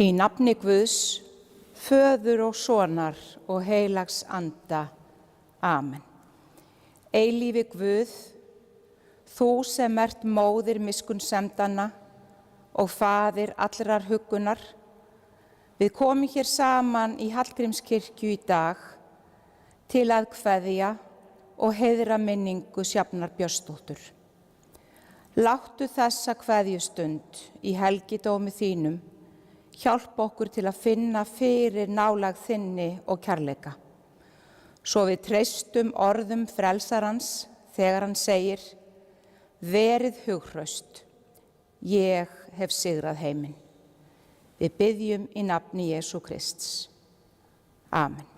Í nafni Guðs, Föður og Sonar og heilags anda. Amen. Eilífi Guð, þú sem ert móðir miskunnsemdanna og faðir allrar huggunar, við komum hér saman í Hallgrímskirkju í dag til að kveðja og heiðra minningu Sjafnar Björnsdóttur. Láttu þessa kveðjustund í helgidómi þínum hjálpa okkur til að finna fyrir nálægð þinni og kærleika. Svo við treystum orðum frelsarans þegar hann segir: verið hughraust, ég hef sigrað heiminn. Við biðjum í nafni Jesú Krists. Amen.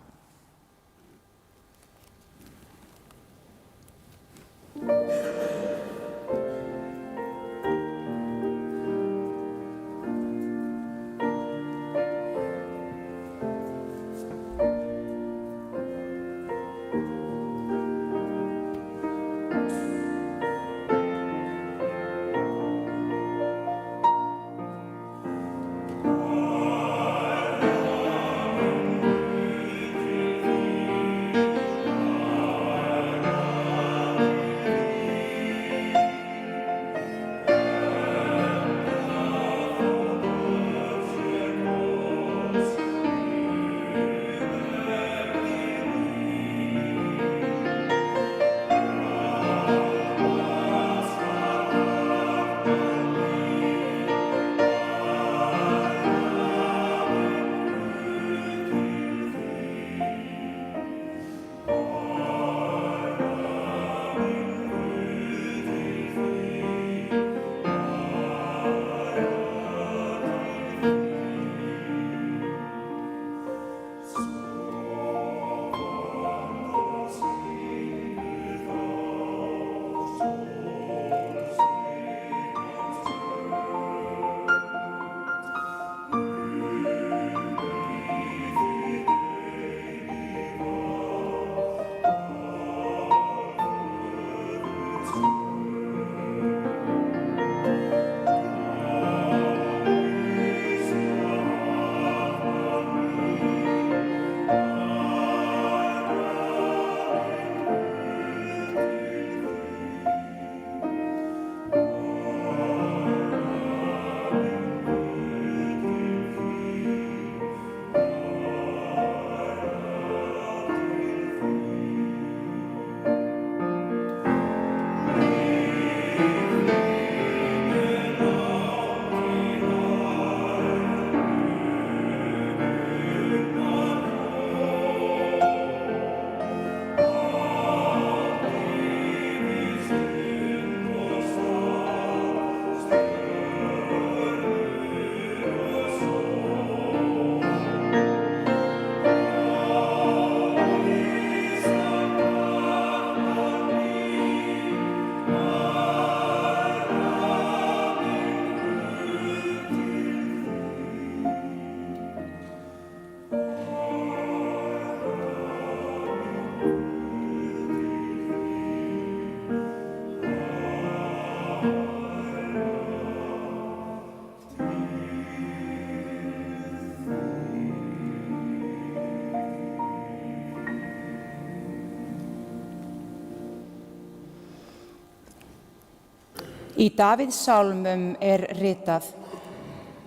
Í Davíðs sálmum ritað: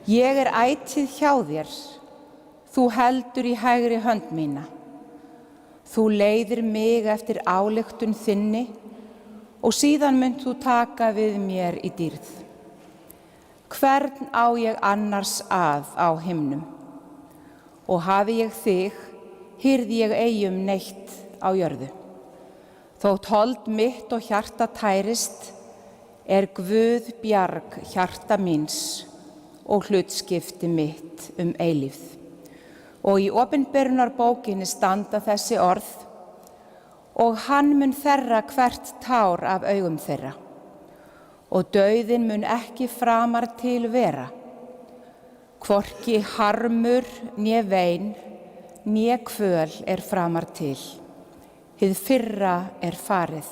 ég ætíð hjá þér, þú heldur í hægri hönd mína. Þú leiðir mig eftir ályktun þinni og síðan munt þú taka við mér í dýrð. Hvern á ég annars að á himnum? Og hafi ég þig, hyrði ég ei neitt á jörðu. Þótt hold mitt og hjarta tærist, Guð bjarg hjarta míns og hlutskipti mitt eilífð. Og í opinberunarbókinni standa þessi orð: og hann mun þerra hvert tár af augum þeirra, og dauðinn mun ekki framar til vera. Hvorki harmur né vein, né kvöl framar til. Hið fyrra farið.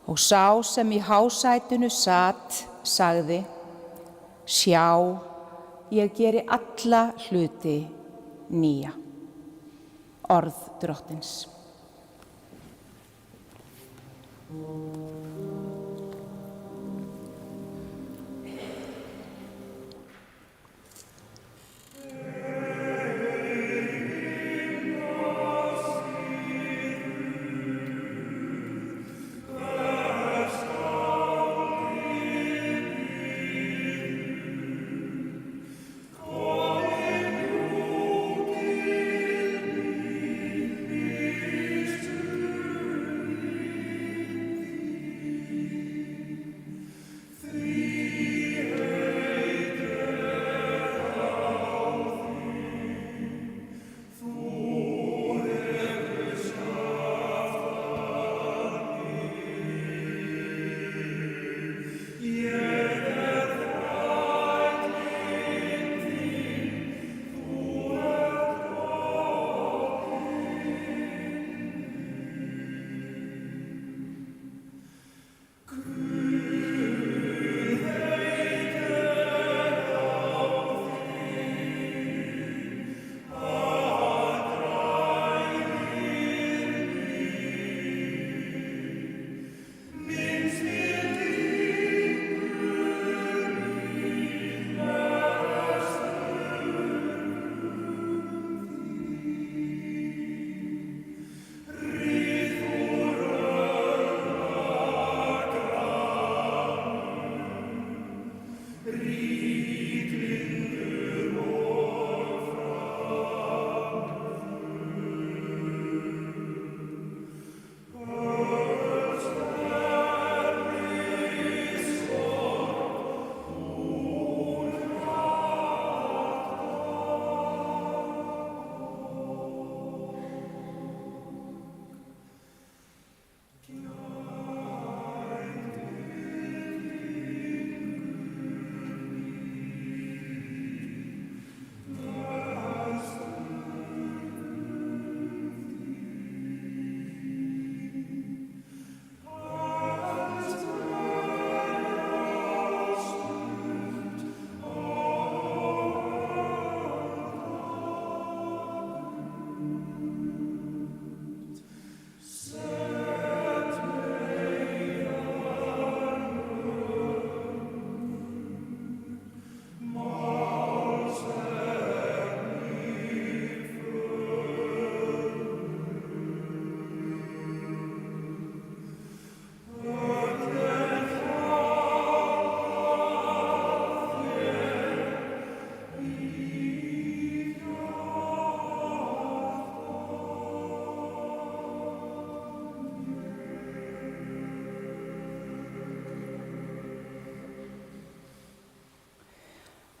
Og sá sem í hásætinu sat, sagði: sjá, ég geri alla hluti nýja. Orð Drottins.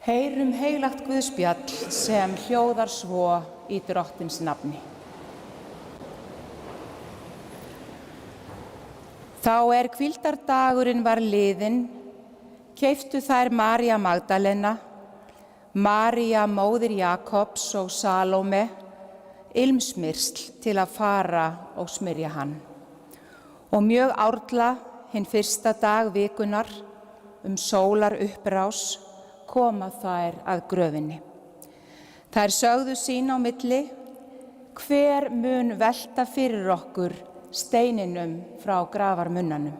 Heyrum heilagt Guðspjall sem hljóðar svo í Drottins nafni. Þá hvíldardagurinn var liðinn, keyptu þær María Magdalena, María móðir Jakobs og Salóme ilmsmyrsl til að fara og smyrja hann. Og mjög árla hinn fyrsta dag vikunar sólar upprás koma þær að gröfinni. Þær sögðu sín á milli, hver mun velta fyrir okkur steininum frá grafarmunnanum.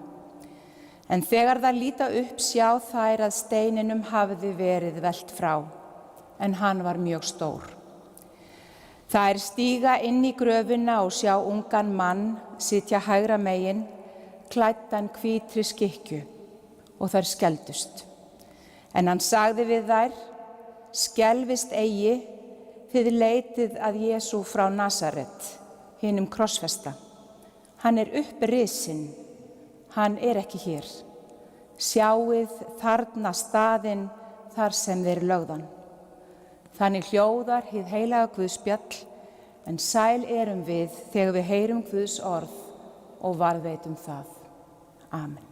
En þegar þær líta upp sjá þær að steininum hafði verið velt frá, en hann var mjög stór. Þær stíga inn í gröfina og sjá ungan mann sitja hægra megin, klæddan hvítri skikkju, og þær skelfdust. En hann sagði við þær, skelfist eigi, þið leitið að Jesú frá Nasaret, hinum krossfesta. Hann upprisinn, hann ekki hér. Sjáið þarna staðinn þar sem þeir lögðan. Þannig hljóðar hið heilaga Guðspjall, en sæl erum við þegar við heyrum Guðs orð og varðveitum það. Amen.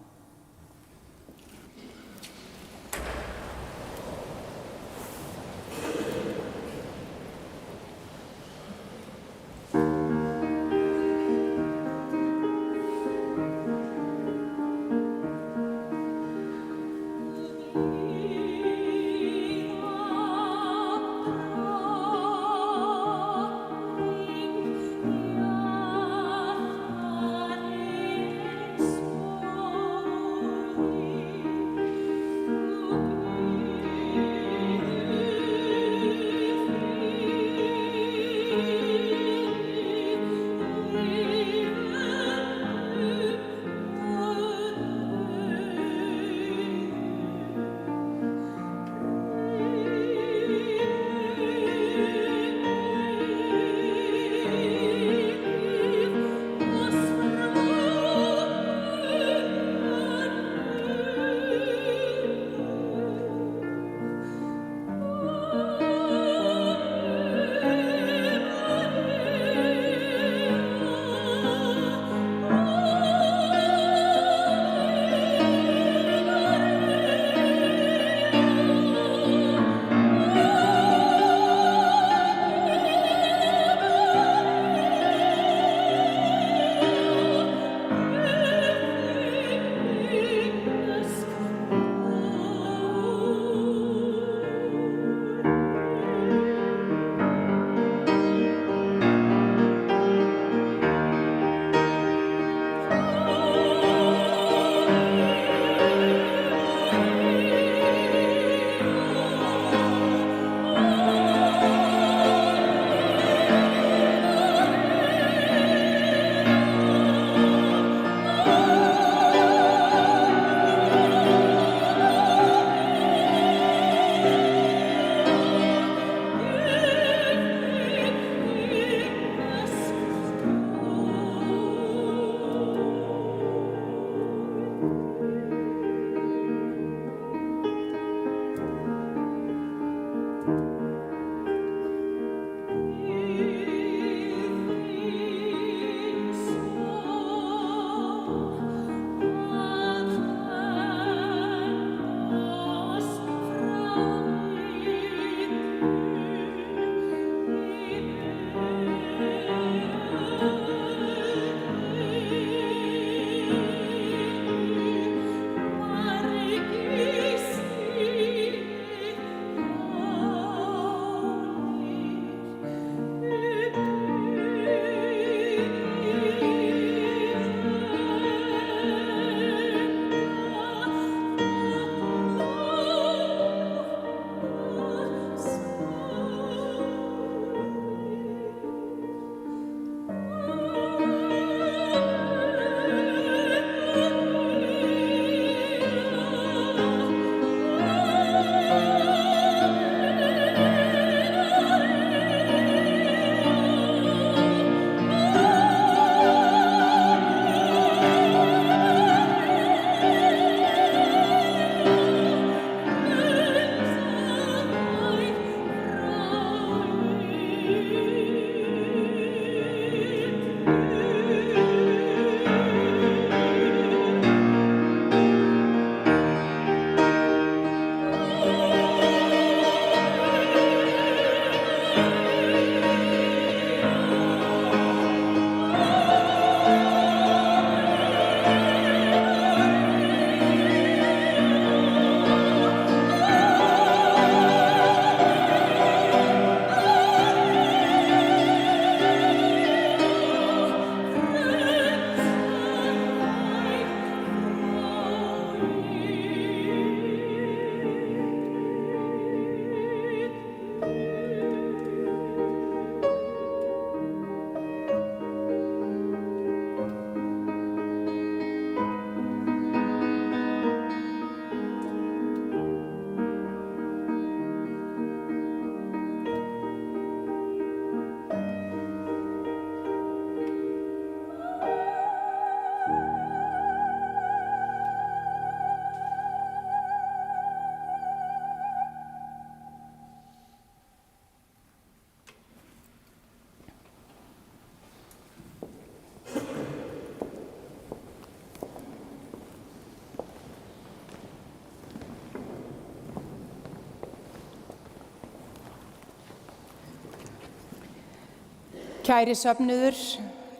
Kæri söfnuður,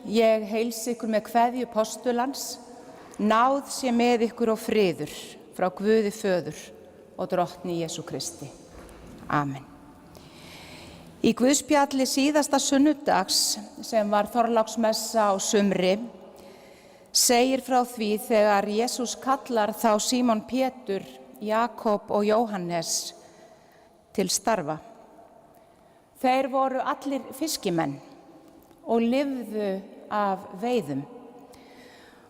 ég heilsa ykkur með kveðju postulans, náð sé með ykkur og friður frá Guði Föður og drottni Jesú Kristi. Amen. Í Guðspjalli síðasta sunnudags, sem var Þorláksmessa á sumri, segir frá því þegar Jesús kallar þá Símon Pétur, Jakob og Jóhannes til starfa. Þeir voru allir fiskimenn og lifðu af veiðum.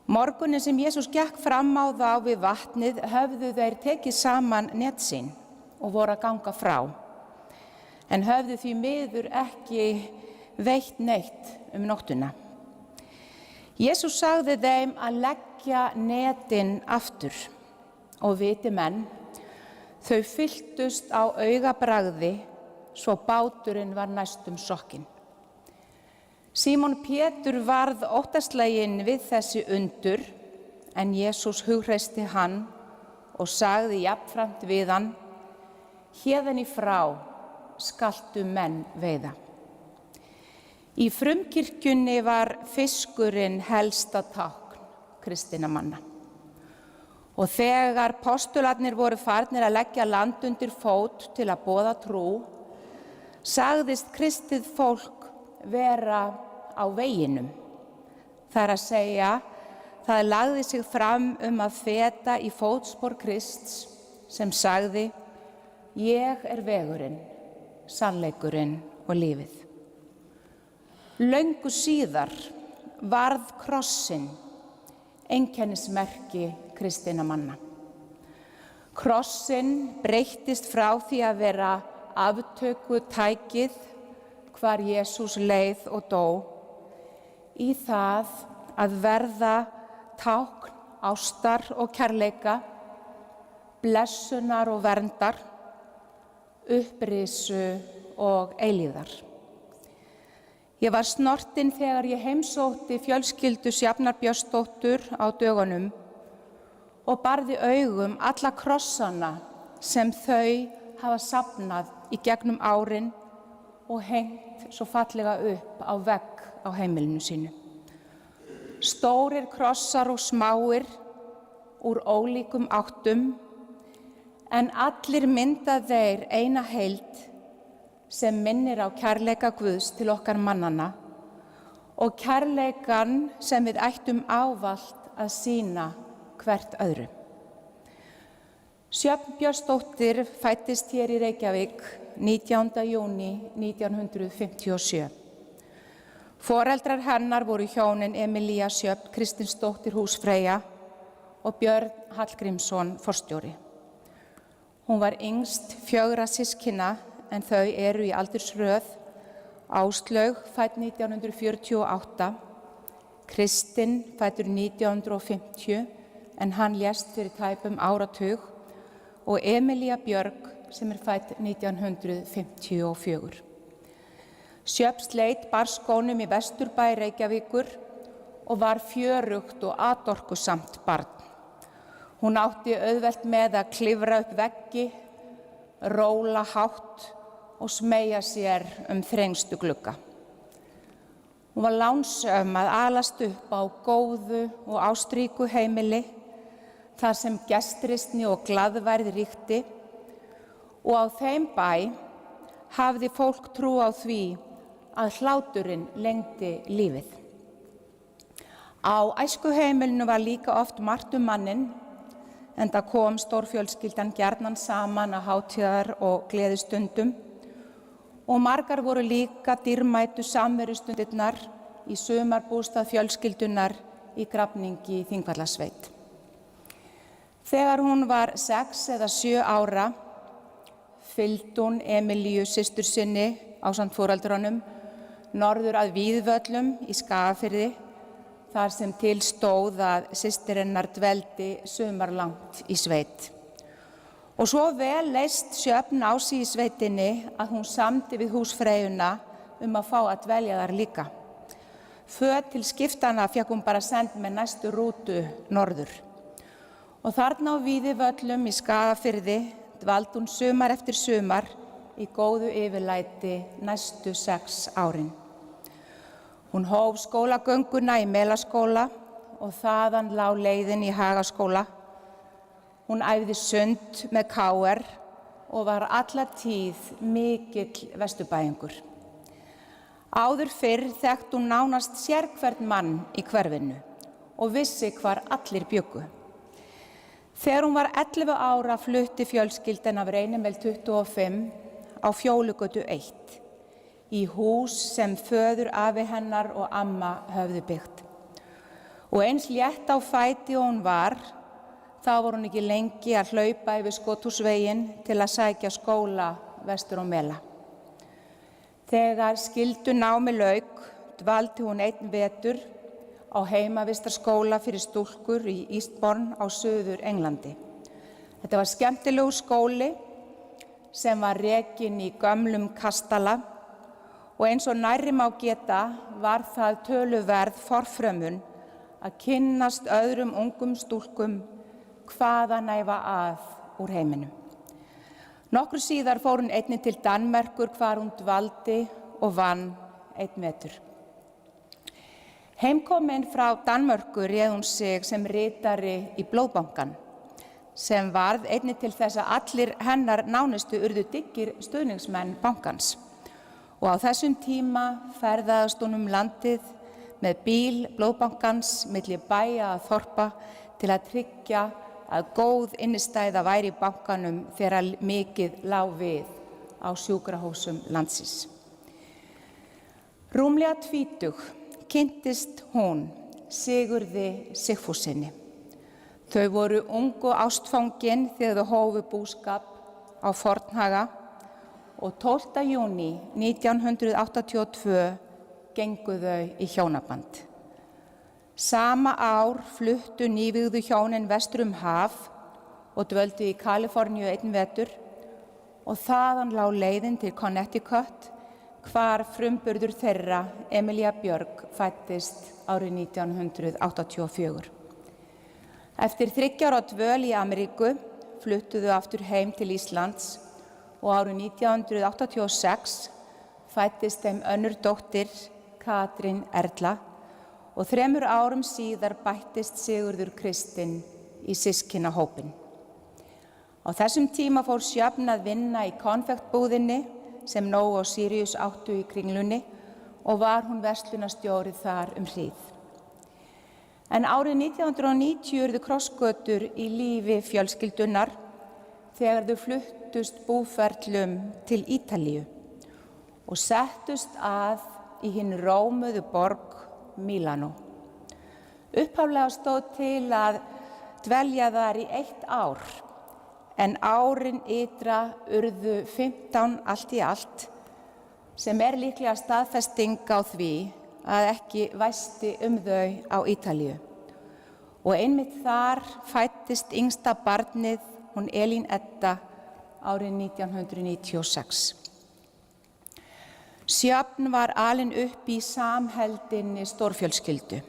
Morgunin sem Jesús gekk fram á þá við vatnið höfðu þeir tekið saman net sín og voru að ganga frá, en höfðu því miður ekki veitt neitt nóttina. Jesús sagði þeim að leggja netin aftur og viti menn, þau fylltust á augabragði svo báturinn var næstum sokkinn. Símon Pétur varð óttasleginn við þessi undur, en Jesús hughreysti hann og sagði jafnframt við hann: héðan í frá skaltu menn veiða. Í frumkirkjunni var fiskurinn helsta tákn kristinna manna. Og þegar postularnir voru farnir að leggja land undir fót til að boða trú, sagðist kristið fólk vera á veginum. Það er að segja, það lagði sig fram að feta í fótspor Krists sem sagði: ég er vegurinn, sannleikurinn og lífið. Löngu síðar varð krossinn einkennismerki kristinna manna. Krossinn breyttist frá því að vera aftökutækið hvar Jesús leið og dó í það að verða tákn ástar og kærleika, blessunar og verndar, upprisu og eilífðar. Ég var snortin þegar ég heimsótti fjölskyldu Sjafnar Björnsdóttur á dögunum og barði augum alla krossana sem þau hafa safnað í gegnum árin og hengt svo fallega upp á vegg á heimilinu sínu. Stórir krossar og smáir úr ólíkum áttum, en allir mynda þeir eina heild sem minnir á kærleika Guðs til okkar mannanna og kærleikan sem við ættum ávallt að sýna hvert öðru. Sjöfn Björnsdóttir fæddist hér í Reykjavík 19. júní 1957. Foreldrar hennar voru hjónin Emilía Sjöfn Kristinsdóttir húsfreyja og Björn Hallgrímsson forstjóri. Hún var yngst 4 systkina, en þau eru í aldursröð: Áslaug, fædd 1948, Kristinn, fæddur 1950, en hann lést fyrir tæpum áratug, og Emilía Björg, sem fædd 1954. Sjöfn sleit barnsskónum í Vesturbæ Reykjavíkur og var fjörugt og atorkusamt barn. Hún átti auðvelt með að klifra upp veggi, róla hátt og smeygja sér þrengstu glugga. Hún var lánsöm að alast upp á góðu og ástríku heimili, þar sem gestristni og glaðværð ríkti, og á þeim bæ hafði fólk trú á því að hláturinn lengdi lífið. Á æskuheimilinu var líka oft margt manninn, enda kom stórfjölskyldan gjarnan saman á hátíðar- og gleðistundum, og margar voru líka dýrmætu samverustundirnar í sumarbústað fjölskyldunar í Grafningi í Þingvallasveit. Þegar hún var 6 eða 7 ára fylgdi hún Emilíu systur sinni ásamt foreldrunum norður að Víðvöllum í Skagafirði, þar sem til stóð að systir hennar dveldi sumarlangt í sveit. Og svo vel leist Sjöfn á sig í sveitinni að hún samdi við húsfreyjuna að fá að dvelja þar líka. Föt til skiptana fékk hún bara send með næstu rútu norður. Og þarna á Víðivöllum í Skagafirði dvaldi hún sumar eftir sumar í góðu yfirlæti næstu 6 árin. Hún hóf skólagönguna í Melaskóla og þaðan lá leiðin í Hagaskóla. Hún æfði sund með KR og var alla tíð mikill vesturbæingur. Áður fyrr þekkti hún nánast sérhvern mann í hverfinu og vissi hvar allir bjuggu. Þegar hún var 11 ára flutti fjölskyldan af Reynimel 25 á Fjólugötu 1 í hús sem föður afi hennar og amma höfðu byggt. Og eins létt á fæti og hún var, þá var hún ekki lengi að hlaupa yfir Skothúsveginn til að sækja skóla vestur á Mela. Þegar skyldunámi lauk dvaldi hún einn vetur á heimavistarskóla fyrir stúlkur í Eastbourne á Suður Englandi. Þetta var skemmtilegur skóli sem var rekinn í gömlum kastala og eins og nærri má geta var það töluverð forfrömun að kynnast öðrum ungum stúlkum hvaðanæva að úr heiminum. Nokkru síðar fór hún einnig til Danmerkur hvar hún dvaldi og vann einn vetur. Heimkomin frá Danmörku réð hún sig sem ritari í Blóðbankann, sem varð einnig til þess að allir hennar nánustu urðu dyggir stuðningsmenn bankans. Og á þessum tíma ferðaðist hún landið með bíl Blóðbankans milli bæja að þorpa til að tryggja að góð innistæða væri í bankanum þegar mikið lá við á sjúkrahúsum landsins. Rúmlega 20 kynntist hún Sigurði Sigfússyni. Þau voru ung og ástfangin þegar þau hófu búskap á Fornhaga og 12. júní 1982 gengu þau í hjónaband. Sama ár fluttu nývígðu hjónin vestur haf og dvöldu í Kaliforníu einn vetur og þaðan lá leiðin til Connecticut hvar frumburður þeirra, Emilía Björg, fæddist árið 1984. Eftir 3 ára dvöl í Ameríku fluttu þau aftur heim til Íslands og árið 1986 fæddist þeim önnur dóttir, Katrín Erla, og 3 árum síðar bættist Sigurður Kristinn í systkinahópinn. Á þessum tíma fór Sjöfn að vinna í konfektbúðinni sem Nóa og Sirius áttu í Kringlunni og var hún verslunarstjóri þar hríð. En árið 1990 urðu krossgötur í lífi fjölskyldunar þegar þau fluttust búferlum til Ítalíu og settust að í hinn rómuðu borg Mílanó. Upphaflega stóð til að dvelja þar í 1 ár, en árin ytra urðu 15 allt í allt, sem líklega staðfesting á því að ekki væsti þau á Ítalíu. Og einmitt þar fæddist yngsta barnið, hún Elín Edda, árið 1996. Sjöfn var alin upp í samheldinni stórfjölskyldu,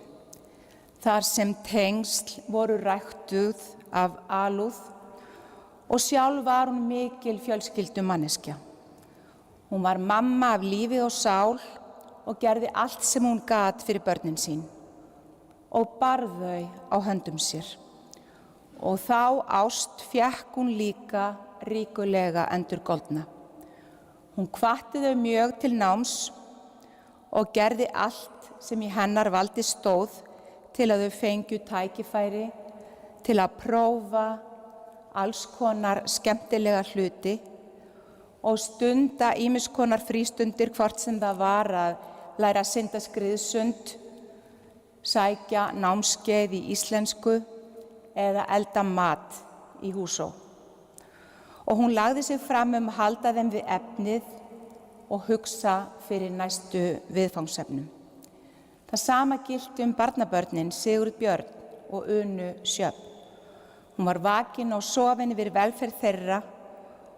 þar sem tengsl voru ræktuð af alúð og sjálf var hún mikil fjölskyldumanneskja. Hún var mamma af lífi og sál og gerði allt sem hún gat fyrir börnin sín og bar þau á höndum sér. Og þá ást fékk hún líka ríkulega endurgoldna. Hún hvatti þau mjög til náms og gerði allt sem í hennar valdi stóð til að þau fengju tækifæri til að prófa alls konar skemmtilega hluti og stunda ýmiss konar frístundir hvort sem það var að læra að synda skriðsund, sækja námskeið í íslensku eða elda mat í húsó. Og hún lagði sig fram að halda þeim við efnið og hugsa fyrir næstu viðfangsefnum. Það sama gilti barnabörnin Sigurð Björn og Unu Sjöfn. Hún var vakin og sofin yfir velferð þeirra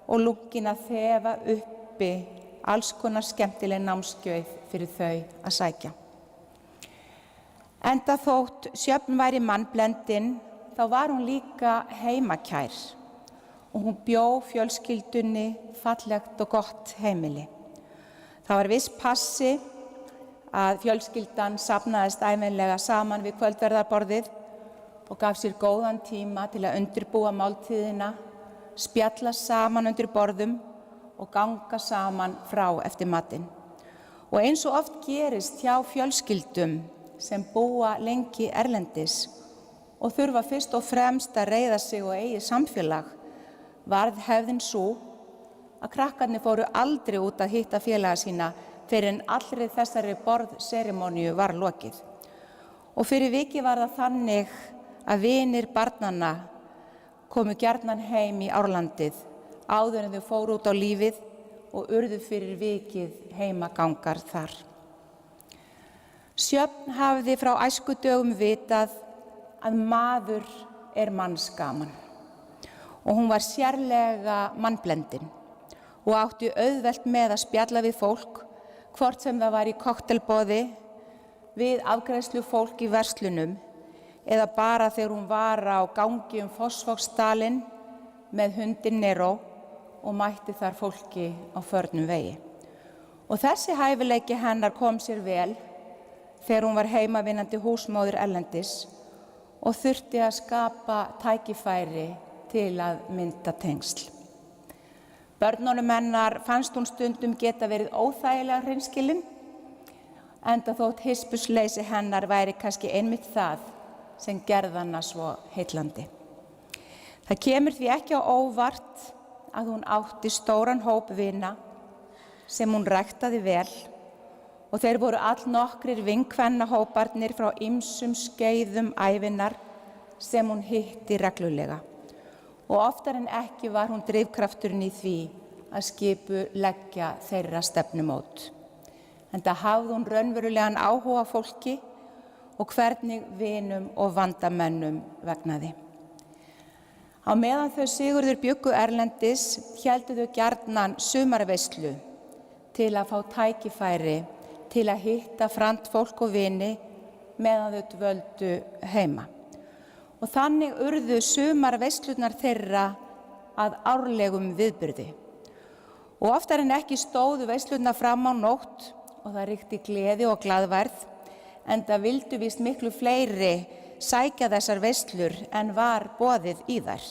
og lungin að þefa uppi alls konar skemmtileg námskeið fyrir þau að sækja. Enda þótt Sjöfn væri mannblendin, þá var hún líka heimakær og hún bjó fjölskyldunni fallegt og gott heimili. Það var viss passi að fjölskyldan safnaðist ævinlega saman við kvöldverðarborðið og gaf sér góðan tíma til að undirbúa máltíðina, spjalla saman undir borðum og ganga saman frá eftir matinn. Og eins og oft gerist hjá fjölskyldum sem búa lengi erlendis og þurfa fyrst og fremst að reiða sig og eigið samfélag, varð hefðin sú að krakkarnir fóru aldrei út að hitta félaga sína fyrir en allri þessari borðseremoníu var lokið. Og fyrir vikið var það þannig að vinir barnanna komu gjarnan heim í árlandið áður en þau fóru út á lífið og urðu fyrir vikið heimagangar þar. Sjöfn hafði frá æskudögum vitað að maður er manns gaman og hún var sérlega mannblendin og átti auðvelt með að spjalla við fólk, hvort sem það var í koktelboði, við afgreiðslu fólk í verslunum eða bara þegar hún var á gangi Fossvogsdalinn með hundinn Nero og mætti þar fólki á förnum vegi. Og þessi hæfileiki hennar kom sér vel þegar hún var heimavinnandi húsmóðir erlendis og þurfti að skapa tækifæri til að mynda tengsl. Börnunum hennar fannst hún stundum geta verið óþægilega hreinskilin, enda þótt hispursleysi hennar væri kannski einmitt það sem gerði hana svo heillandi. Það kemur því ekki á óvart að hún átti stóran hóp vina sem hún ræktaði vel og þeir voru allnokkrir vinkvennahóparnir frá ýmsum skeiðum ævinnar sem hún hitti reglulega. Og oftar en ekki var hún drifkrafturinn í því að skipuleggja þeirra stefnumót. Enda hafði hún raunverulegan áhuga á fólki og hvernig vinum og vandamönnum vegnaði. Á meðan þau Sigurður bjuggu erlendis héldu þau gjarnan sumarveislu til að fá tækifæri til að hitta framt fólk og vini meðan þau dvöldu heima. Og þannig urðu sumarveislurnar þeirra að árlegum viðburði. Og oftar en ekki stóðu veislurnar fram á nótt og það ríkti gleði og glaðværð, enda vildu víst miklu fleiri sækja þessar veislur en var boðið í þær.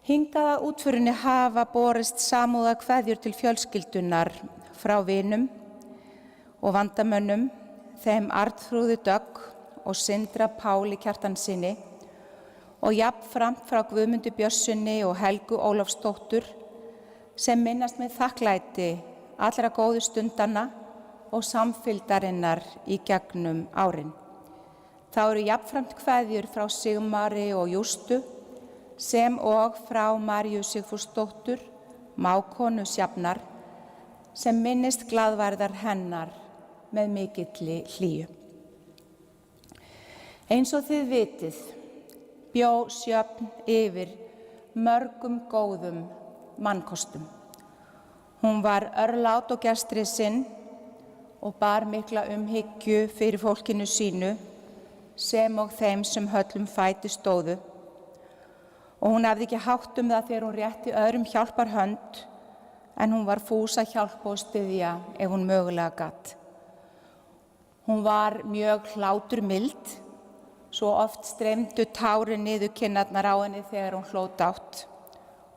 Hingað að útförinni hafa borist samúðarkveðjur til fjölskyldunar frá vinum og vandamönnum, þeim Arnþrúði Dögg og Sindra Páli Kjartanssyni og jafnframt frá Guðmundi Björnssyni og Helgu Ólafsdóttur sem minnast með þakklæti allra góðu stundanna og samfylgdarinnar í gegnum árin. Þá eru jafnframt kveðjur frá Sigmari og Jústu sem og frá Maríu Sigfúsdóttur, mágkonu Sjafnar, sem minnist glaðværðar hennar með mikilli hlýju. Eins og þið vitið, bjó Sjöfn yfir mörgum góðum mannkostum. Hún var örlát og gestrisinn og bar mikla umhyggju fyrir fólkinu sínu sem og þeim sem höllum fæti stóðu. Og hún hafði ekki hátt það þegar hún rétti öðrum hjálparhönd en hún var fús að hjálpa og styðja ef hún mögulega gat. Hún var mjög hláturmild, svo oft streymdu tárin niður kinnarnar á henni þegar hún hló dátt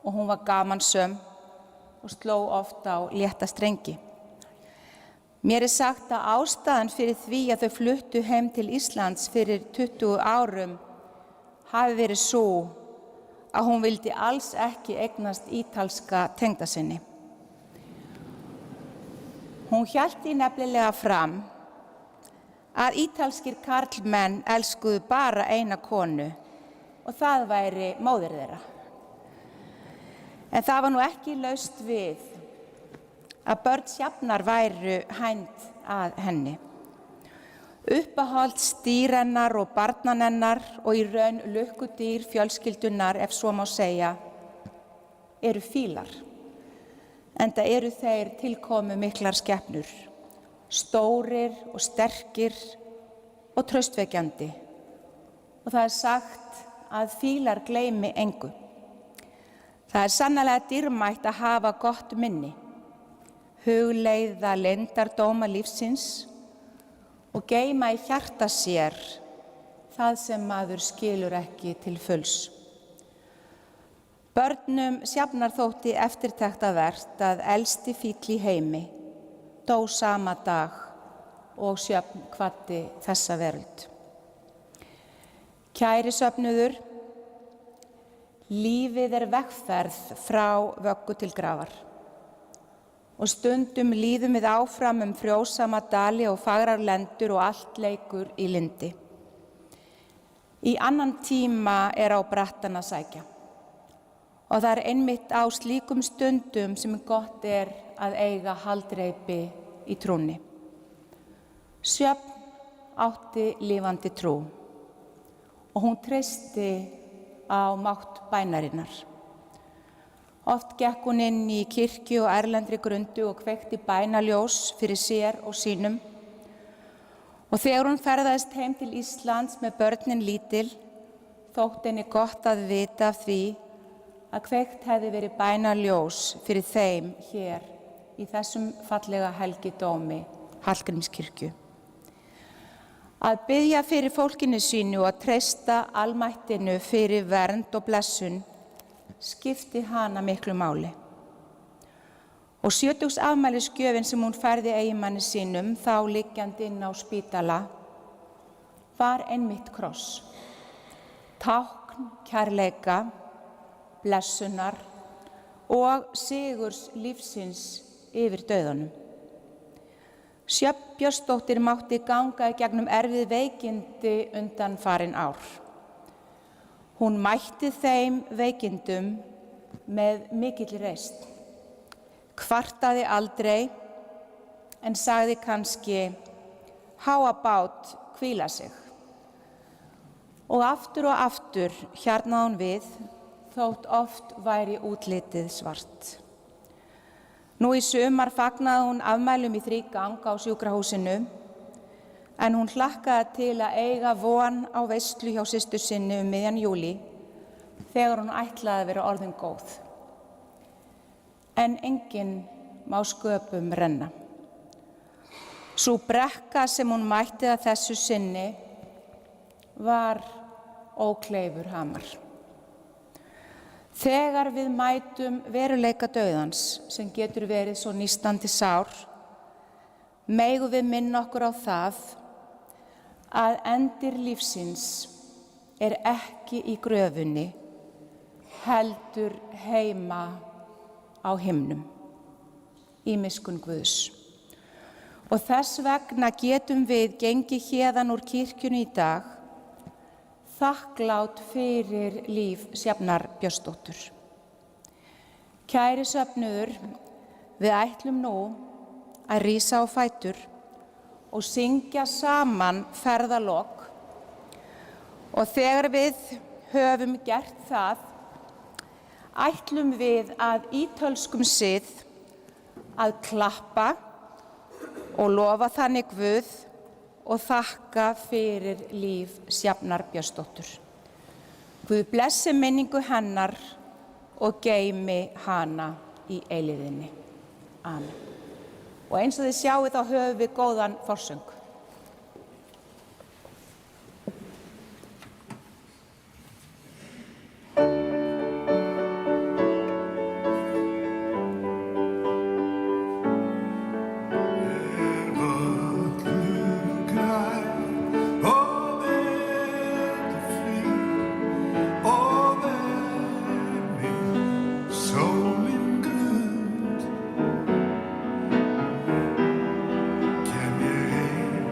og hún var gamansöm og sló oft á létta strengi. Mér er sagt að ástæðan fyrir því að þau fluttu heim til Íslands fyrir 20 árum hafi verið sú að hún vildi alls ekki eignast ítalska tengdasyni. Hún hélt því nefnilega fram að ítalskir karlmenn elskuðu bara eina konu og það væri móðir þeirra. En það var nú ekki laust við að börn Sjafnar væru hænd að henni. Uppáhaldsdýr hennar og barnan hennar og í raun lukkudýr fjölskyldunar, ef svo má segja, eru fílar. Enda eru þeir tilkomu miklar skepnur, stórir og sterkir og traustvekjandi. Og það er sagt að fílar gleymi engu. Það er sannarlega dýrmætt að hafa gott minni, hugleiða leyndardóma lífsins og geyma í hjarta sér það sem maður skilur ekki til fulls. Börnum Sjafnar þótti eftirtektarvert að elsti fíll í heimi dó sama dag og Sjöfn kvaddi þessa veröld. Kæri söfnuður, lífið er vegferð frá vöggu til grafar og stundum líðum við áfram frjósama dali og fagrar lendur og allt leikur í lyndi. Í annan tíma er á brattan að sækja og það er einmitt á slíkum stundum sem gott er að eiga haldreipi í trúnni. Sjöfn átti lifandi trú og hún treysti á mátt bænarinnar. Oft gekk hún inn í kirkju og erlendri grundu og kveikti bænaljós fyrir sér og sínum. Og þegar hún ferðaðist heim til Íslands með börnin lítil, þótti henni gott að vita af því að kveikt hefði verið bænaljós fyrir þeim hér í þessum fallega helgidómi Hallgrímskirkju. Að biðja fyrir fólkinu sínu og að treysta almættinu fyrir vernd og blessun skipti hana miklu máli. Og 70 afmælisgjöfin sem hún færði eiginmanni sínum þá liggjandi inn á spítala var einmitt kross. Tákn kærleika, blessunar og sigurs lífsins yfir dauðanum. Sjöfn Björnsdóttir mátti ganga í gegnum erfið veikindi undanfarin ár. Hún mætti þeim veikindum með mikilli reisn, kvartaði aldrei en sagði kannski "How about hvíla sig?" Og aftur hjarnaði hún við þótt oft væri útlitið svart. Nú í sumar fagnaði hún afmælum í 3 gang á sjúkrahúsinu en hún hlakkaði til að eiga von á veislu hjá systur sinni miðjan júlí þegar hún ætlaði að vera orðin góð. En enginn má sköpum renna. Sú brekka sem hún mætti að þessu sinni var ókleifur hamar. Þegar við mætum veruleika dauðans sem getur verið svo nístandi sár, megum við minna okkur á það að endir lífsins er ekki í gröfunni, heldur heima á himnum, í miskunn Guðs. Og þess vegna getum við gengið héðan úr kirkjunni í dag, þakklát fyrir líf Sjafnar Björnsdóttur. Kæri söfnuður, við ætlum nú að rísa á fætur og syngja saman ferðalok og þegar við höfum gert það, ætlum við að ítölskum sið að klappa og lofa þannig Guð og þakka fyrir líf Sjafnar Björnsdóttur. Guð blessi minningu hennar og geymi hana í eilíðinni. Amen. Og eins og þið sjáið þá höfum við góðan forsöng. Can you hear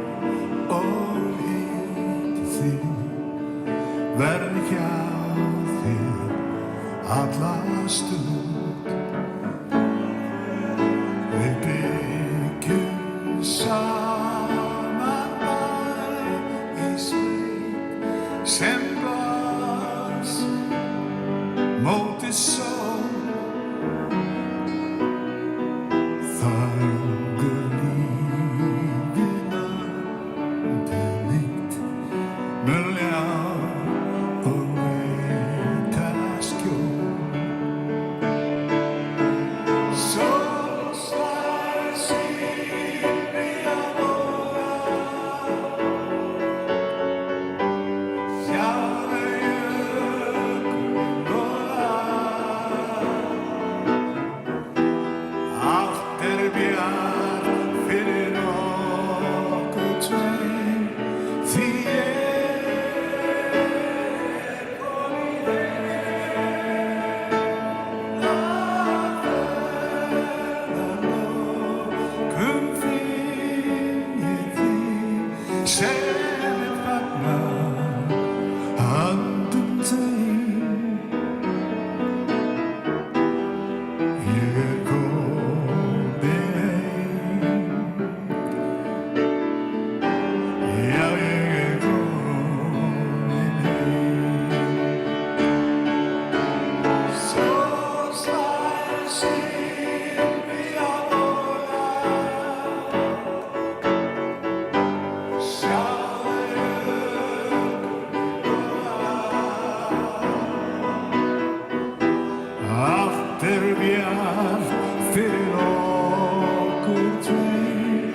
bjarg fyrir okkur tveir,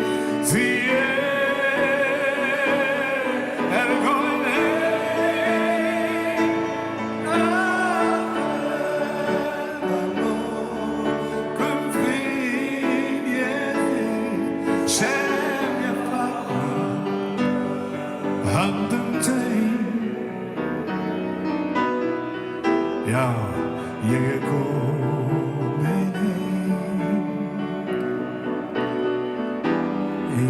því ég komin heim að lokum finn ég þig sem ég fagna höndum tveim. Já, ég komin heim.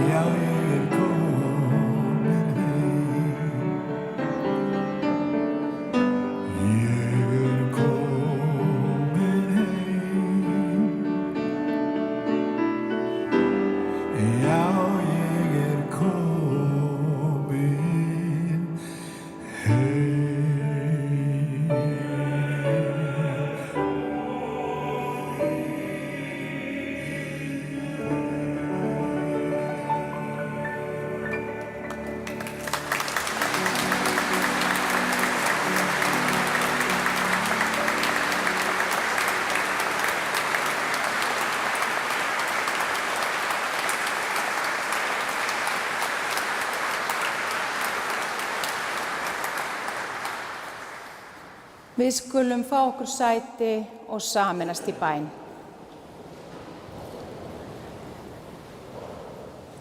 Já, ég komin heim. Ég komin heim. Já, ég komin heim. Við skulum fá okkur sæti og sameinast í bæn.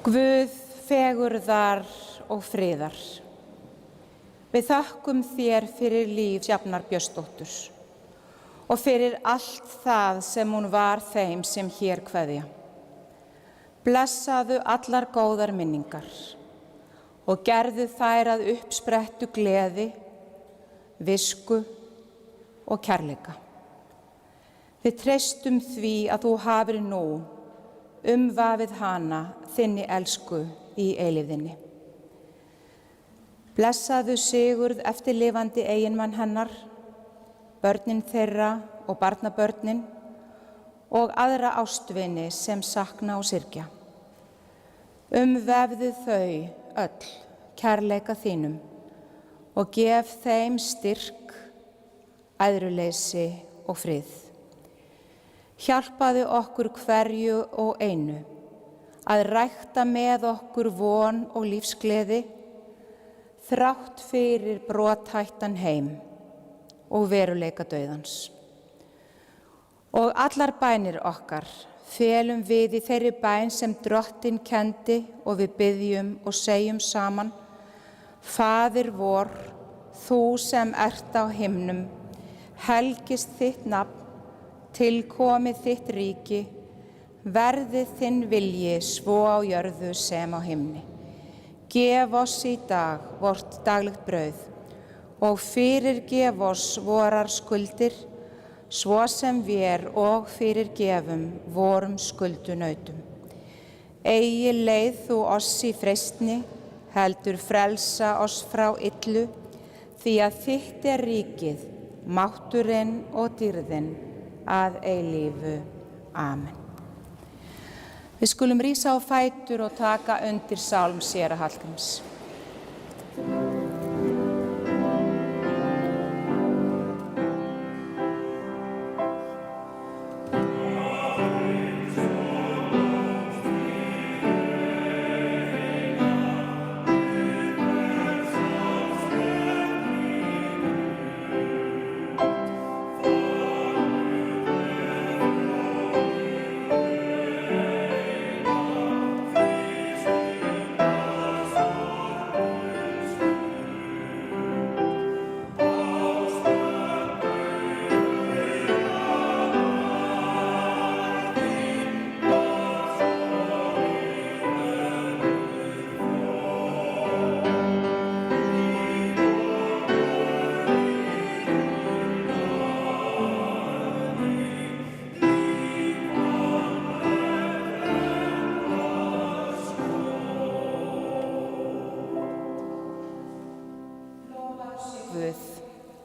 Guð fegurðar og friðar. Við þakkum þér fyrir líf Sjafnar Björnsdóttur og fyrir allt það sem hún var þeim sem hér kveðja. Blessaðu allar góðar minningar og gerðu þær að uppsprettu gleði, visku og kærleika. Við treystum því að þú hafir nú umvafið hana þinni elsku í eilífðinni. Blessaðu Sigurð eftirlifandi eiginmann hennar, börnin þeirra og barnabörnin og aðra ástvini sem sakna og syrgja. Umvefðu þau öll kærleika þínum og gef þeim styrk, æðruleysi og frið. Hjálpaðu okkur hverju og einu að rækta með okkur von og lífsgleði þrátt fyrir brothættan heim og veruleika dauðans. Og allar bænir okkar felum við í þeirri bæn sem Drottinn kenndi og við biðjum og segjum saman: Faðir vor, þú sem ert á himnum, helgist þitt nafn, tilkomi þitt ríki, verði þinn vilji svo á jörðu sem á himni. Gef oss í dag vort daglegt brauð og fyrirgef oss vorar skuldir, svo sem vér og fyrirgefum vorum skuldunautum. Eigi leið þú oss í freistni, heldur frelsa oss frá illu, því að þitt er ríkið, mátturinn og dýrðin að eilífu. Amen. Við skulum rísa á fætur og taka undir sálm séra Hallgríms.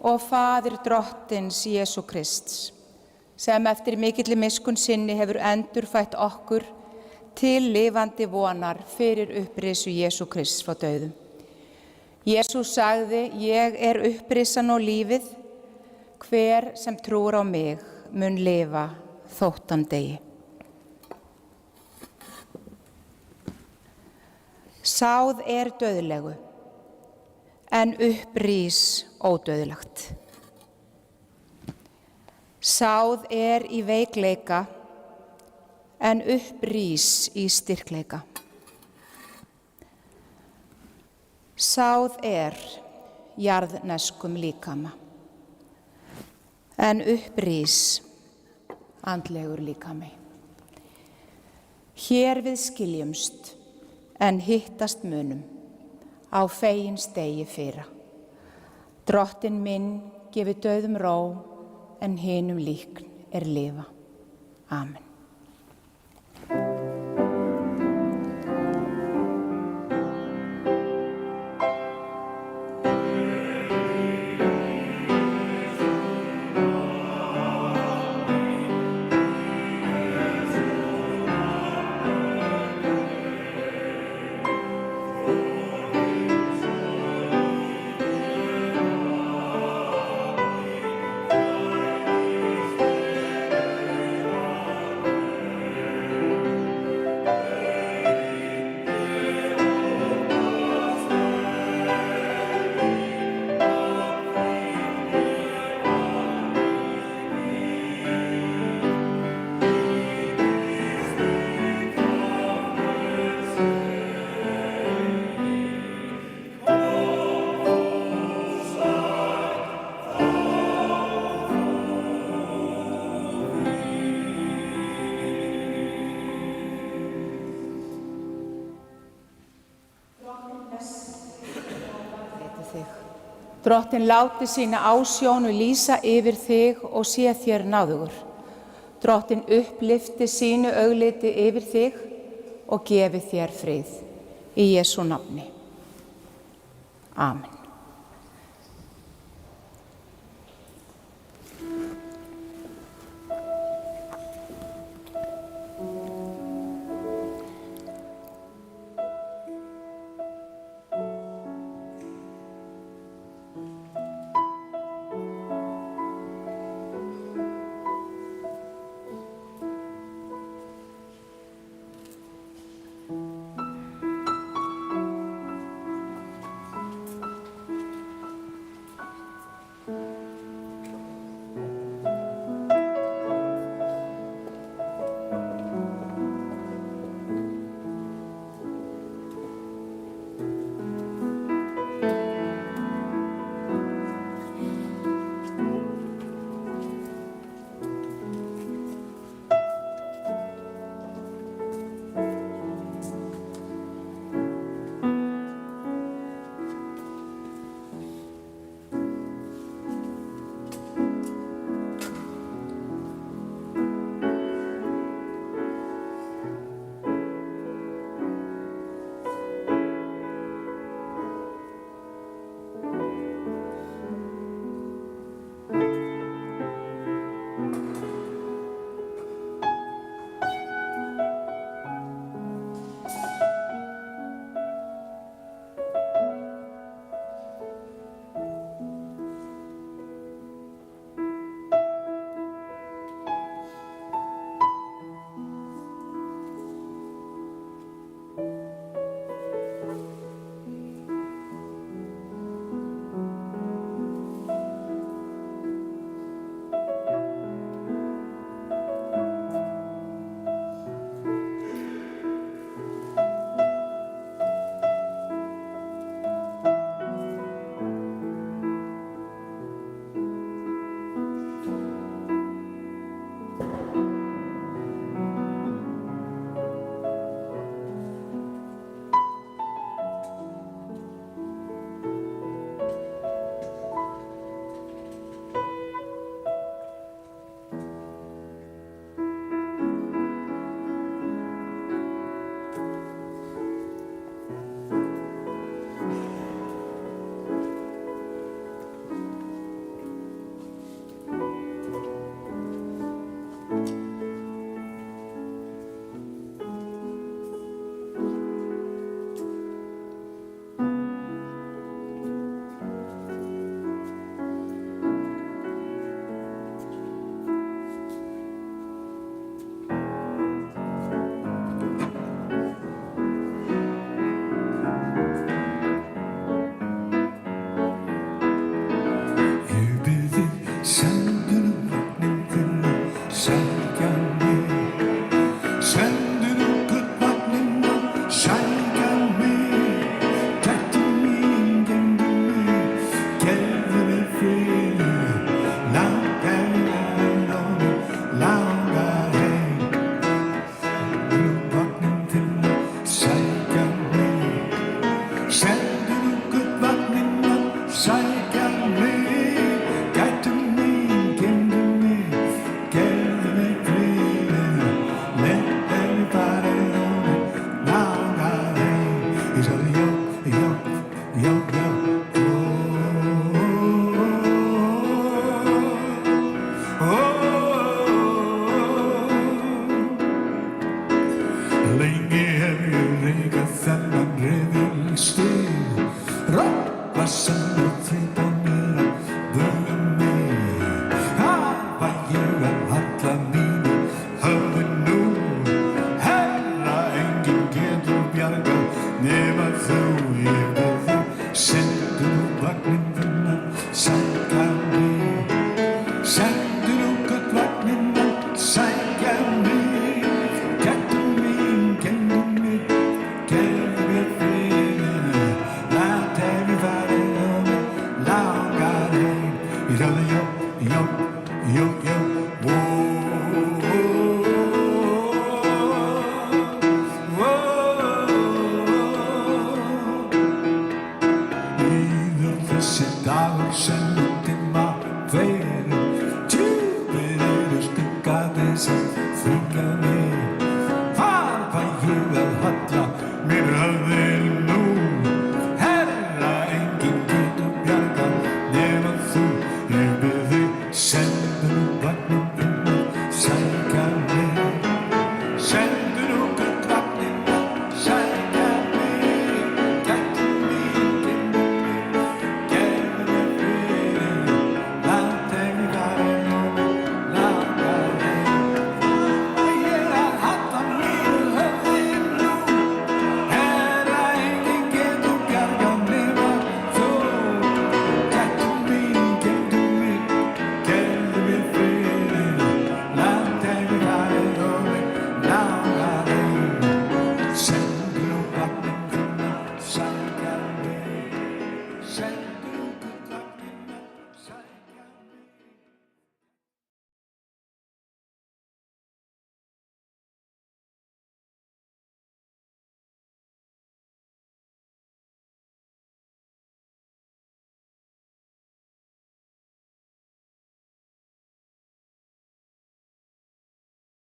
Og Faðir Drottins Jesú Krists, sem eftir mikilli miskunn sinni hefur endurfætt okkur til lifandi vonar fyrir upprisu Jesú Krists frá dauðum. Jesús sagði: Ég er upprisan og lífið, hver sem trúir á mig mun lifa þóttan degi. Sáð dauðlegu, en upprís ódauðlegt. Sáð í veikleika, en upprís í styrkleika. Sáð jarðneskum líkama, en upprís andlegur líkami. Hér við skiljumst, en hittast munum, á fegins degi fyrra. Drottinn minn gefi dauðum ró, en hinum líkn lifa. Amen. Drottinn láti sína ásjónu lýsa yfir þig og sé þér náðugur. Drottinn upplyfti sínu augliti yfir þig og gefi þér frið. Í Jesú nafni. Amen. þunga mig. Þar fæ ég að halla mér höfðinu